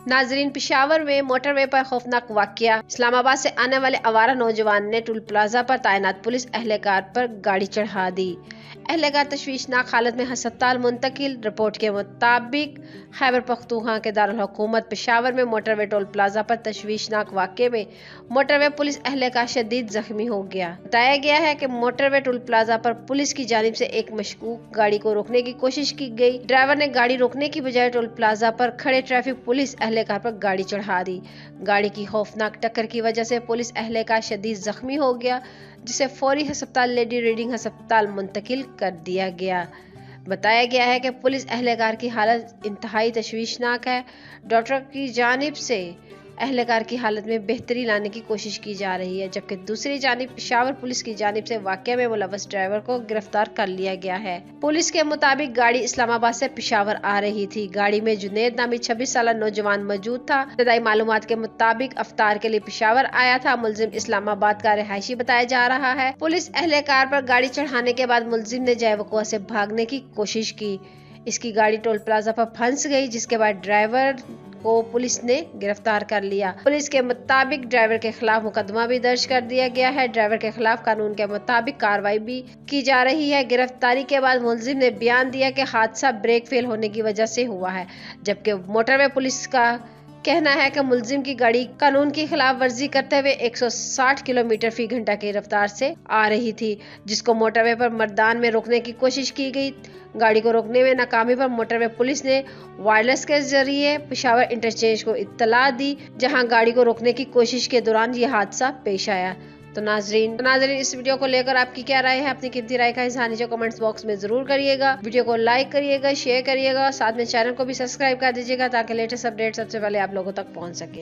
नाजरीन, पेशावर में मोटरवे पर खौफनाक वाकया। इस्लामाबाद से आने वाले आवारा नौजवान ने टोल प्लाजा पर तैनात पुलिस एहलकार पर गाड़ी चढ़ा दी। एहलकार तशवीशनाक हालत में अस्पताल मुंतकिल। रिपोर्ट के मुताबिक खैबर पख्तूनख्वा के दारुल हुकूमत पेशावर में मोटरवे टोल प्लाजा पर तशवीशनाक वाकये में मोटरवे पुलिस एहलकार शदीद जख्मी हो गया। बताया गया है कि मोटरवे टोल प्लाजा पर पुलिस की जानिब से एक मशकूक गाड़ी को रोकने की कोशिश की गई। ड्राइवर ने गाड़ी रोकने की बजाय टोल प्लाजा पर खड़े ट्रैफिक पुलिस एहलकार पर गाड़ी चढ़ा दी। गाड़ी की खौफनाक टक्कर की वजह से पुलिस एहलकार शदीद जख्मी हो गया, जिसे फौरी अस्पताल लेडी रीडिंग अस्पताल मुंतकिल कर दिया गया। बताया गया है कि पुलिस एहलकार की हालत इंतहाई तशवीशनाक है। डॉक्टर की जानिब से एहलकार की हालत में बेहतरी लाने की कोशिश की जा रही है, जबकि दूसरी जानिब पेशावर पुलिस की जानिब से वाकये में मुलव्वस ड्राइवर को गिरफ्तार कर लिया गया है। पुलिस के मुताबिक गाड़ी इस्लामाबाद से पेशावर आ रही थी। गाड़ी में जुनैद नामी 26 साल नौजवान मौजूद था। इब्तदाई मालूमात के मुताबिक अफ्तार के लिए पेशावर आया था। मुलजिम इस्लामाबाद का रिहायशी बताया जा रहा है। पुलिस एहलकार पर गाड़ी चढ़ाने के बाद मुलजिम ने जयवकुआ से भागने की कोशिश की। इसकी गाड़ी टोल प्लाजा पर फंस गई, जिसके बाद ड्राइवर को पुलिस ने गिरफ्तार कर लिया। पुलिस के मुताबिक ड्राइवर के खिलाफ मुकदमा भी दर्ज कर दिया गया है। ड्राइवर के खिलाफ कानून के मुताबिक कार्रवाई भी की जा रही है। गिरफ्तारी के बाद मुलजिम ने बयान दिया कि हादसा ब्रेक फेल होने की वजह से हुआ है, जबकि मोटरवे पुलिस का कहना है कि मुलजिम की गाड़ी कानून की खिलाफ वर्जी करते हुए 160 किलोमीटर फी घंटा की रफ्तार से आ रही थी, जिसको मोटरवे पर मर्दान में रोकने की कोशिश की गई। गाड़ी को रोकने में नाकामी पर मोटरवे पुलिस ने वायरलेस के जरिए पेशावर इंटरचेंज को इत्तला दी, जहां गाड़ी को रोकने की कोशिश के दौरान ये हादसा पेश आया। तो नाजरीन इस वीडियो को लेकर आपकी क्या राय है? अपनी कीमती राय का इज़हार नीचे कमेंट्स बॉक्स में जरूर करिएगा। वीडियो को लाइक करिएगा, शेयर करिएगा, साथ में चैनल को भी सब्सक्राइब कर दीजिएगा ताकि लेटेस्ट अपडेट सबसे पहले आप लोगों तक पहुंच सके।